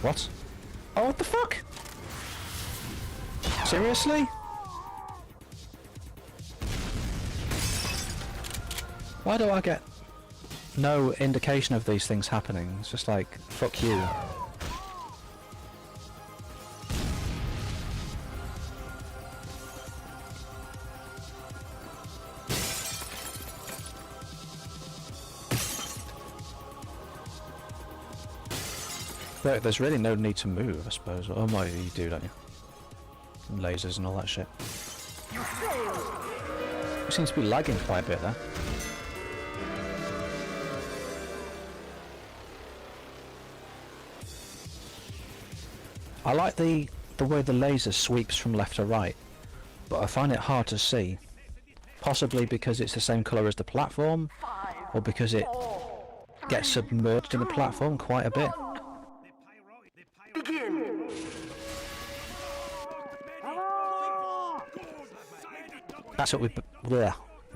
What? Oh, what the fuck? Seriously? Why do I get no indication of these things happening? It's just like, fuck you. There's really no need to move, I suppose. Oh my, you do, don't you? And lasers and all that shit. It seems to be lagging quite a bit there. I like the way the laser sweeps from left to right, but I find it hard to see. Possibly because it's the same colour as the platform, or because it gets submerged in the platform quite a bit. Begin. That's what would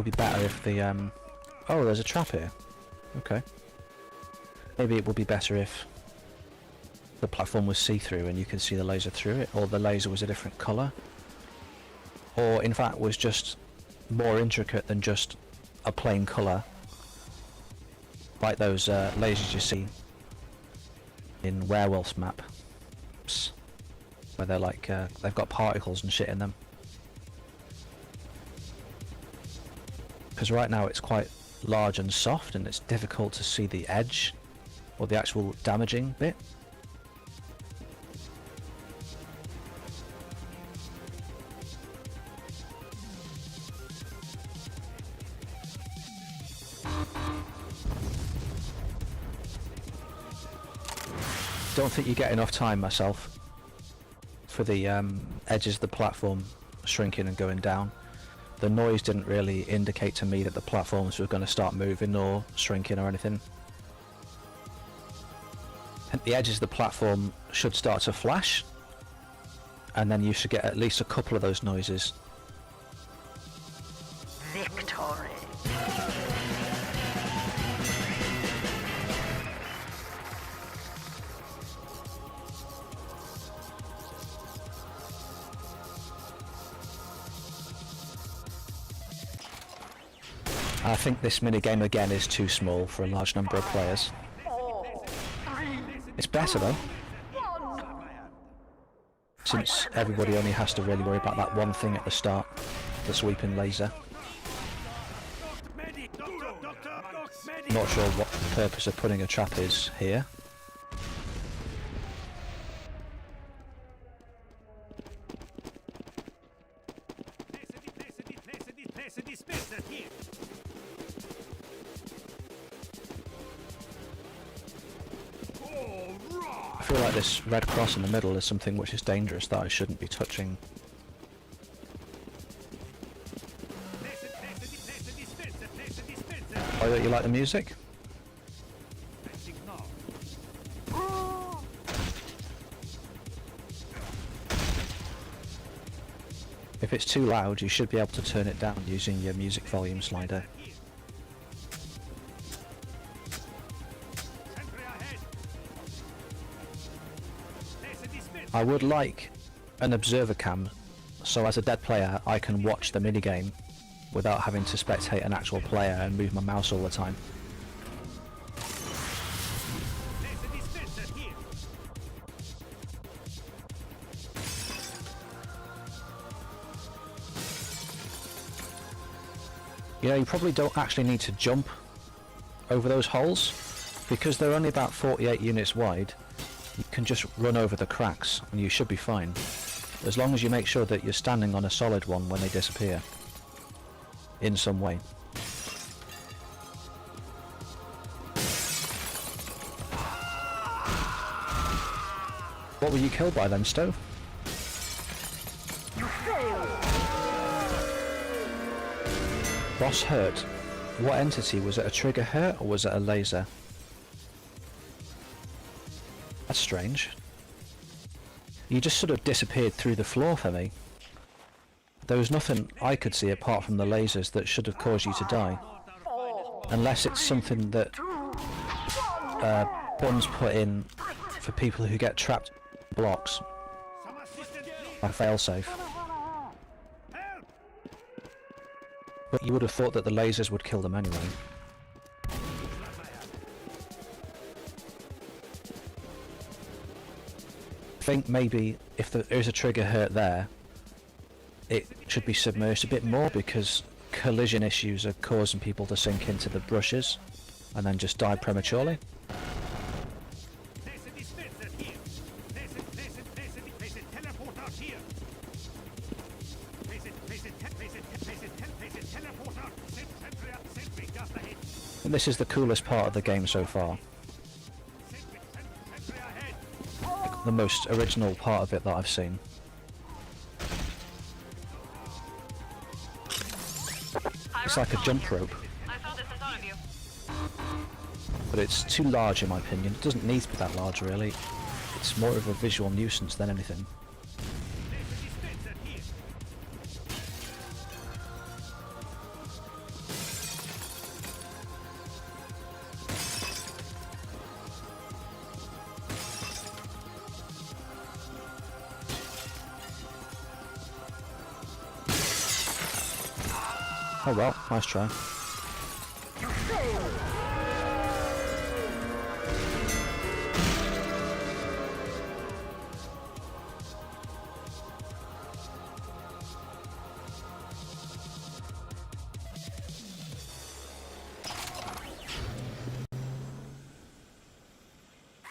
be better if the oh, there's a trap here. Okay. Maybe it would be better if the platform was see-through and you could see the laser through it, or the laser was a different colour, or in fact was just more intricate than just a plain colour, like those lasers you see in Werewolf's map, where they're like they've got particles and shit in them. Because right now it's quite large and soft and it's difficult to see the edge or the actual damaging bit. Don't think you get enough time myself for the edges of the platform shrinking and going down. The noise didn't really indicate to me that the platforms were going to start moving or shrinking or anything. And the edges of the platform should start to flash, and then you should get at least a couple of those noises. Victory. I think this minigame again is too small for a large number of players. It's better though, since everybody only has to really worry about that one thing at the start, the sweeping laser. Not sure what the purpose of putting a trap is here. I feel like this red cross in the middle is something which is dangerous that I shouldn't be touching. Oh, don't you like the music? If it's too loud, you should be able to turn it down using your music volume slider. I would like an observer cam, so as a dead player I can watch the minigame without having to spectate an actual player and move my mouse all the time. You know, you probably don't actually need to jump over those holes, because they're only about 48 units wide. You can just run over the cracks and you should be fine, as long as you make sure that you're standing on a solid one when they disappear in some way. What were you killed by then, Stove? Boss hurt. What entity? Was it a trigger hurt or was it a laser? That's strange. You just sort of disappeared through the floor for me. There was nothing I could see apart from the lasers that should have caused you to die. Unless it's something that Bun's put in for people who get trapped in blocks. Like failsafe. But you would have thought that the lasers would kill them anyway. I think maybe if there is a trigger hurt there, it should be submerged a bit more because collision issues are causing people to sink into the brushes and then just die prematurely. And this is the coolest part of the game so far. The most original part of it that I've seen. It's like a jump rope. But it's too large in my opinion. It doesn't need to be that large really. It's more of a visual nuisance than anything. Oh well, nice try.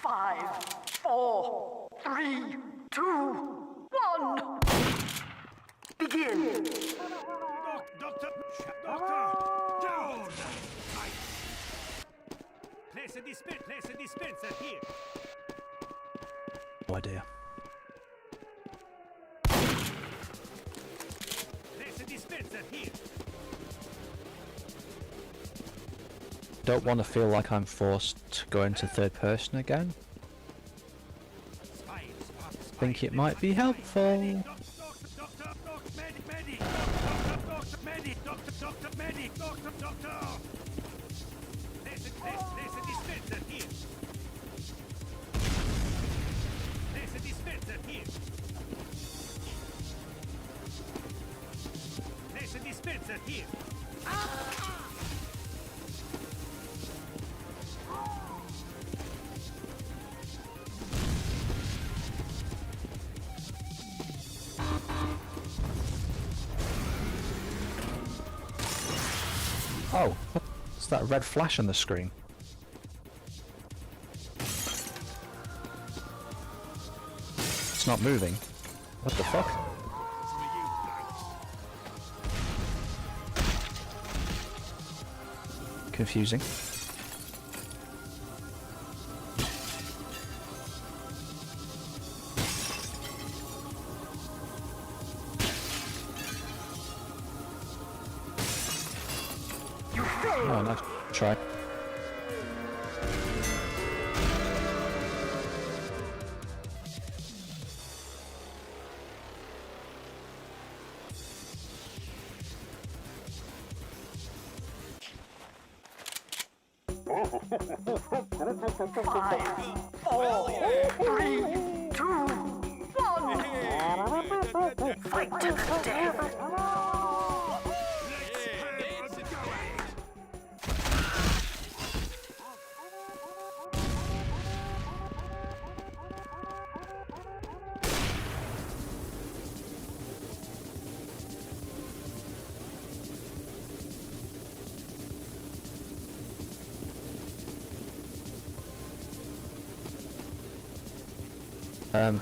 Five, four, three, two, one. Begin. Doctor, down! Place a dispenser here. No idea. Place a dispenser here. Don't want to feel like I'm forced to go into third person again. Think it might be helpful. Oh, what's that red flash on the screen? It's not moving. What the fuck? Confusing. Oh, nice try. Five, four, three, two, one. Fight to the death.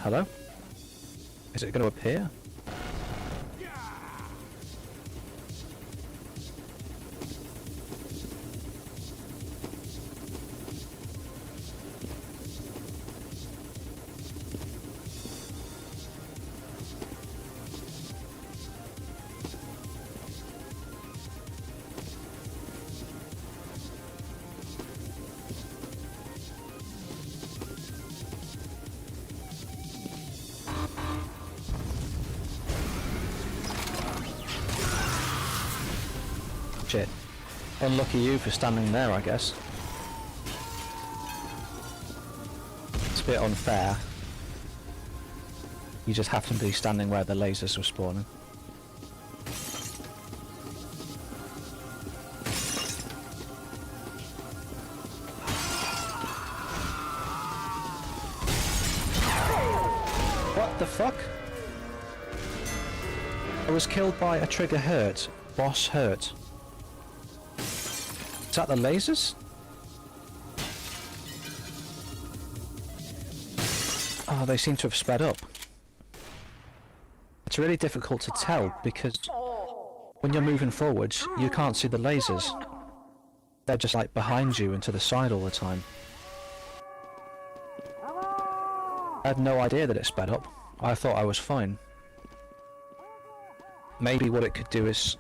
Hello? Is it going to appear? Shit. Unlucky you for standing there, I guess. It's a bit unfair. You just happen to be standing where the lasers were spawning. What the fuck? I was killed by a trigger hurt. Boss hurt. Is that the lasers? Oh, they seem to have sped up. It's really difficult to tell because when you're moving forwards, you can't see the lasers. They're just like behind you and to the side all the time. I had no idea that it sped up. I thought I was fine. Maybe what it could do is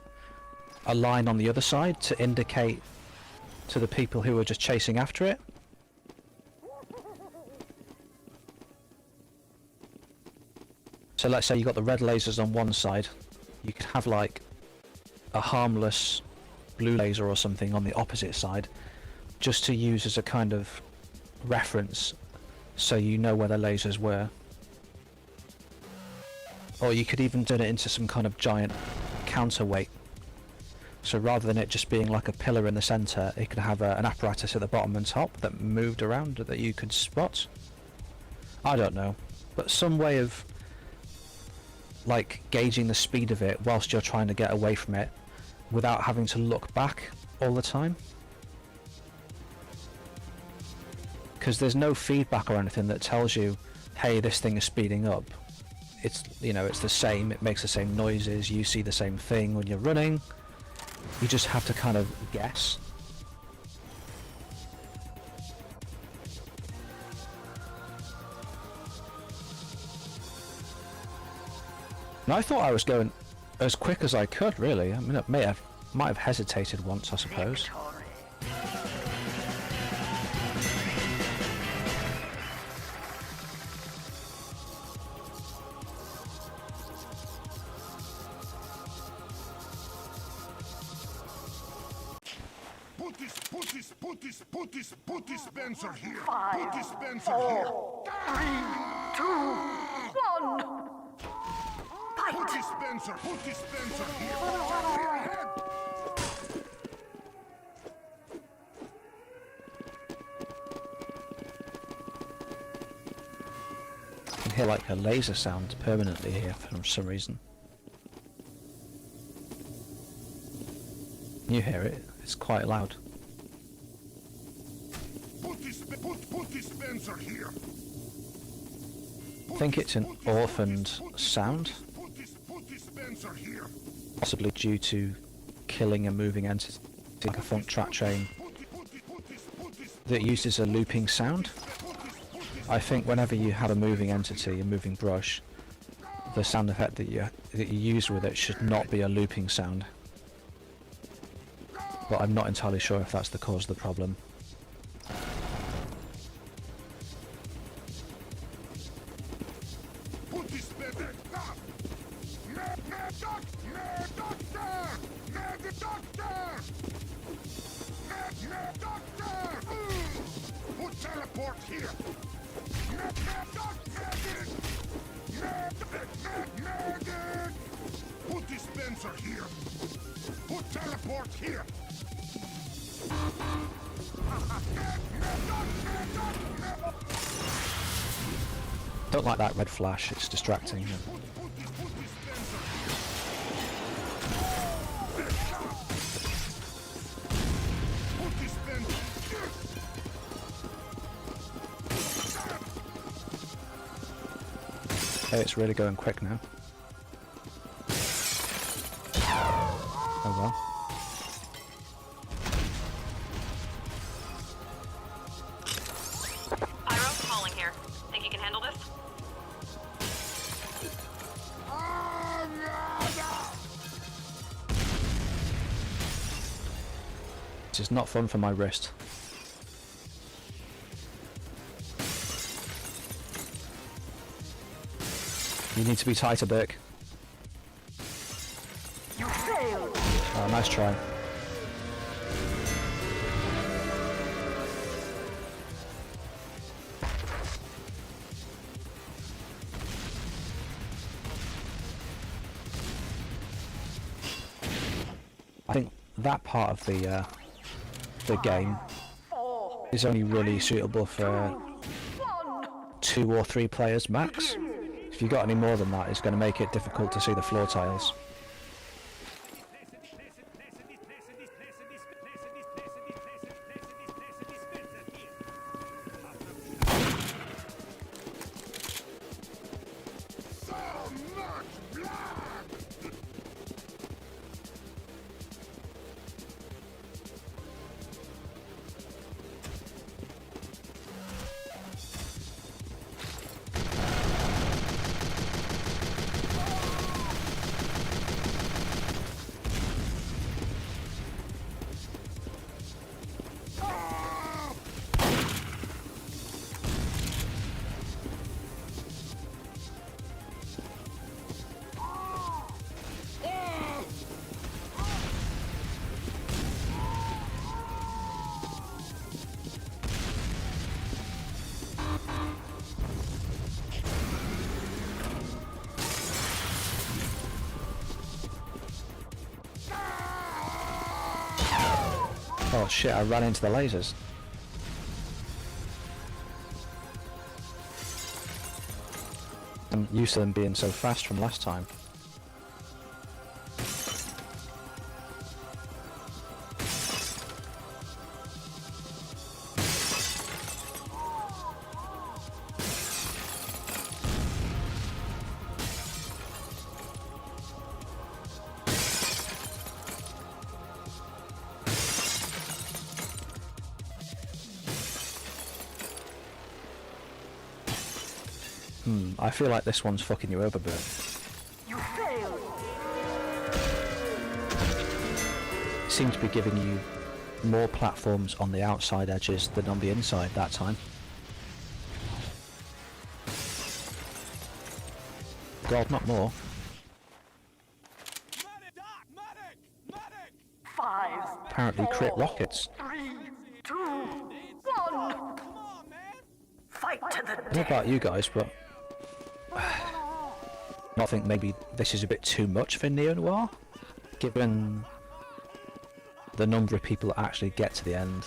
a line on the other side to indicate to the people who are just chasing after it. So let's say you got the red lasers on one side, you could have like a harmless blue laser or something on the opposite side, just to use as a kind of reference so you know where the lasers were. Or you could even turn it into some kind of giant counterweight. So rather than it just being like a pillar in the centre, it could have an apparatus at the bottom and top that moved around that you could spot. I don't know, but some way of like gauging the speed of it whilst you're trying to get away from it without having to look back all the time. Because there's no feedback or anything that tells you, hey, this thing is speeding up. It's, you know, it's the same, it makes the same noises, you see the same thing when you're running. You just have to kind of guess. And I thought I was going as quick as I could, really. I mean, it might have hesitated once, I suppose. Put this Spencer here. 5, Put this Spencer 4, 3, 2, 1. Put this Spencer. Put this Spencer here. I can hear like a laser sound permanently here for some reason. You hear it? It's quite loud. Put this Spencer here. I think it's an orphaned sound, Put this Spencer here. possibly due to killing a moving entity, like a funk track chain that uses a looping sound. I think whenever you have a moving entity, a moving brush, the sound effect that you use with it should not be a looping sound. But I'm not entirely sure if that's the cause of the problem. Put this Spencer. Put teleport here. Put this Spencer here. Put teleport here. Don't like that red flash, it's distracting. Okay, it's really going quick now. Oh well. Pyro, calling here. Think you can handle this? This is not fun for my wrist. You need to be tighter, Burke. You failed. Oh, nice try. I think that part of the game is only really suitable for 2 or 3 players max. If you got any more than that, it's going to make it difficult to see the floor tiles. Oh shit, I ran into the lasers. I'm used to them being so fast from last time. I feel like this one's fucking you over, Bert. You failed. Seems to be giving you more platforms on the outside edges than on the inside that time. God, not more. 5, Apparently crit rockets. 3, 2, 1. Fight to the I don't know death. about you guys, but I think maybe this is a bit too much for Neonoir, given the number of people that actually get to the end,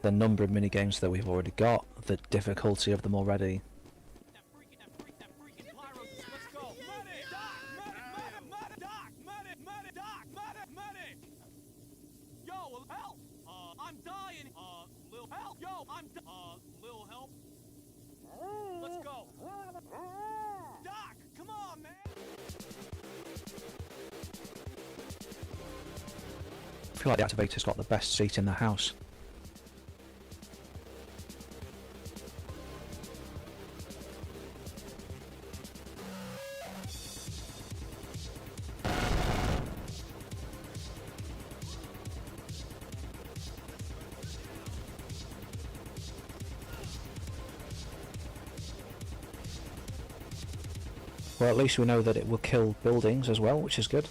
the number of minigames that we've already got, the difficulty of them already. I feel like the activator's got the best seat in the house. Well, at least we know that it will kill buildings as well, which is good.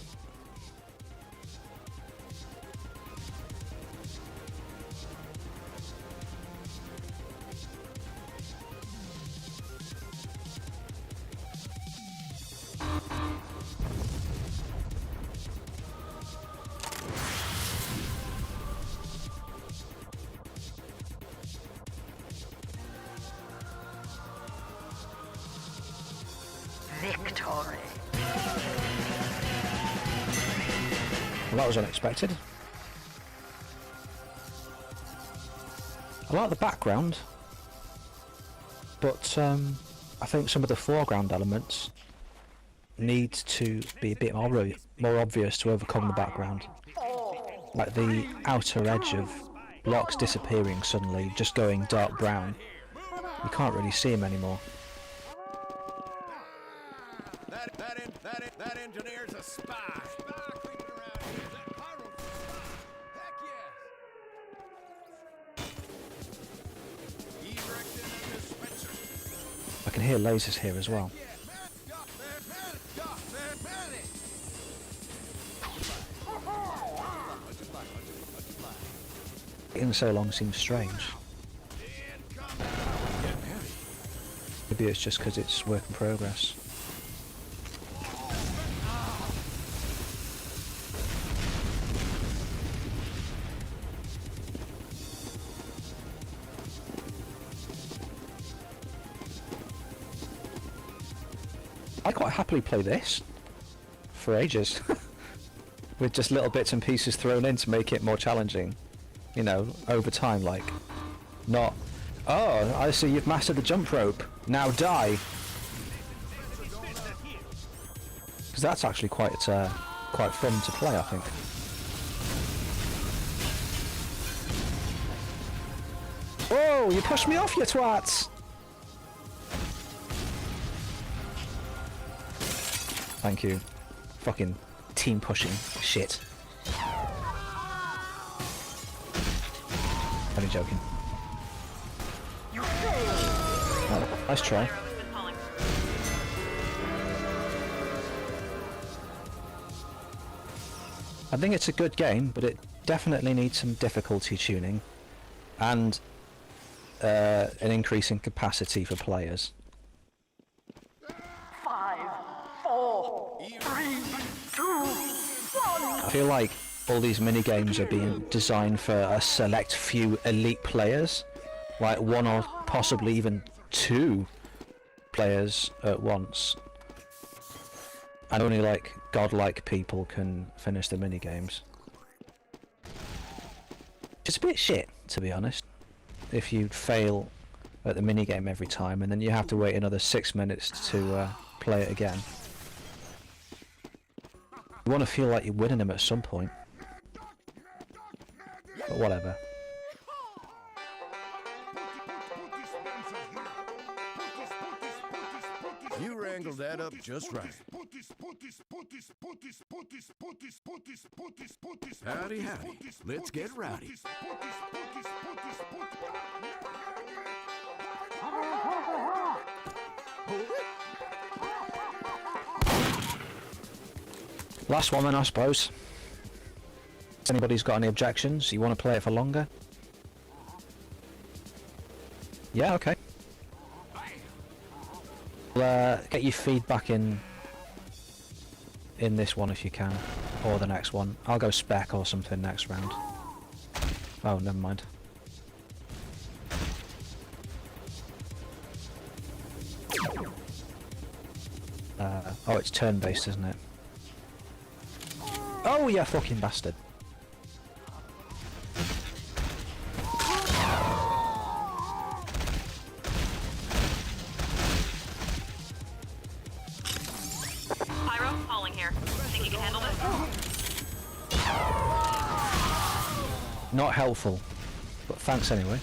Victory. Well, that was unexpected. I like the background, but I think some of the foreground elements need to be a bit more obvious to overcome the background. Like the outer edge of blocks disappearing suddenly, just going dark brown. You can't really see them anymore. That engineer's a spy. Creeping around here. Is that pyro spy? Heck yes. Erected a dispenser. I can hear lasers here as well. Waiting so long seems strange. Maybe it's just because it's work in progress. I'd quite happily play this for ages. With just little bits and pieces thrown in to make it more challenging. You know, over time, like. Not, oh, I see you've mastered the jump rope. Now die. Because that's actually quite fun to play, I think. Oh, you pushed me off, you twats! Thank you. Fucking team pushing shit. Only joking. Oh, nice try. Pyro has been calling. I think it's a good game, but it definitely needs some difficulty tuning and an increase in capacity for players. 5, 4, 3, 2, 1. I feel like all these mini games are being designed for a select few elite players, like one or possibly even two players at once, and only like godlike people can finish the mini games. It's a bit shit, to be honest, if you fail at the mini game every time and then you have to wait another 6 minutes to play it again. You want to feel like you're winning them at some point, but whatever. You wrangled that up just right. Howdy, howdy. Let's get rowdy. Last one then, I suppose. If anybody's got any objections, you want to play it for longer? Yeah, okay. Get your feedback in this one if you can, or the next one. I'll go spec or something next round. Oh, never mind. Oh, it's turn-based, isn't it? Oh, you fucking bastard. Pyro, calling here. Think you can handle this? Not helpful, but thanks anyway.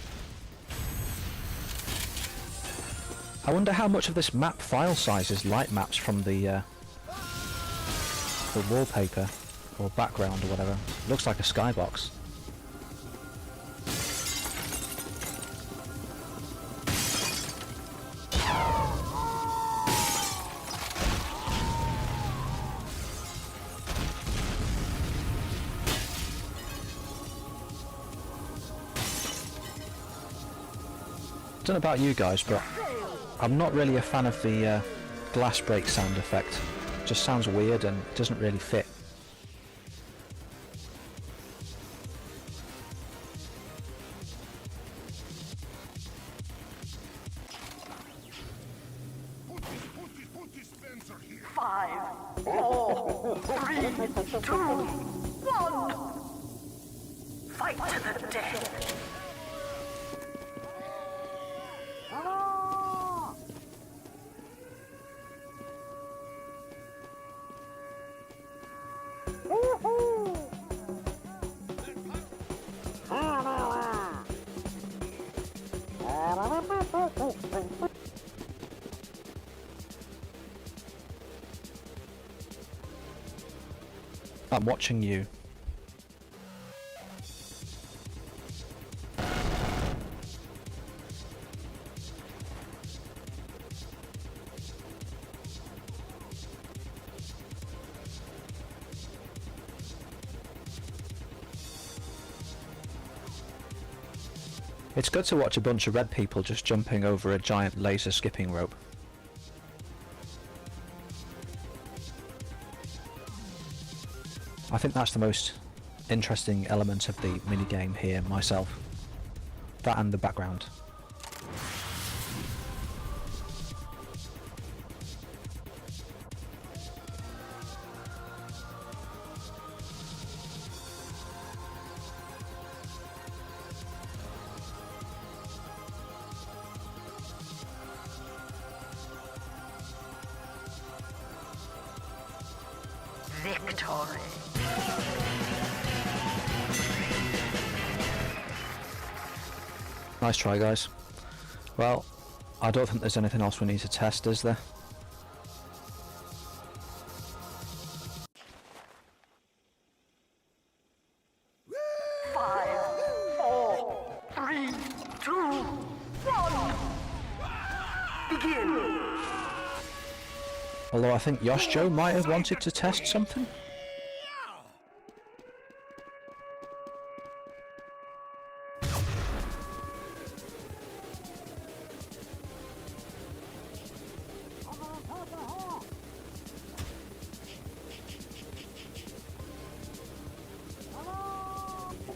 I wonder how much of this map file size is light maps from the wallpaper or background or whatever. Looks like a skybox. I don't know about you guys, but I'm not really a fan of the glass break sound effect. It just sounds weird and it doesn't really fit. Five, 4, 3, 2, 1. Fight to the death. I'm watching you. It's good to watch a bunch of red people just jumping over a giant laser skipping rope. I think that's the most interesting element of the minigame here, myself. That and the background. Victory. Nice try, guys. Well, I don't think there's anything else we need to test, is there? Five, four, three, two, one. Begin. Although I think Yoshjo might have wanted to test something.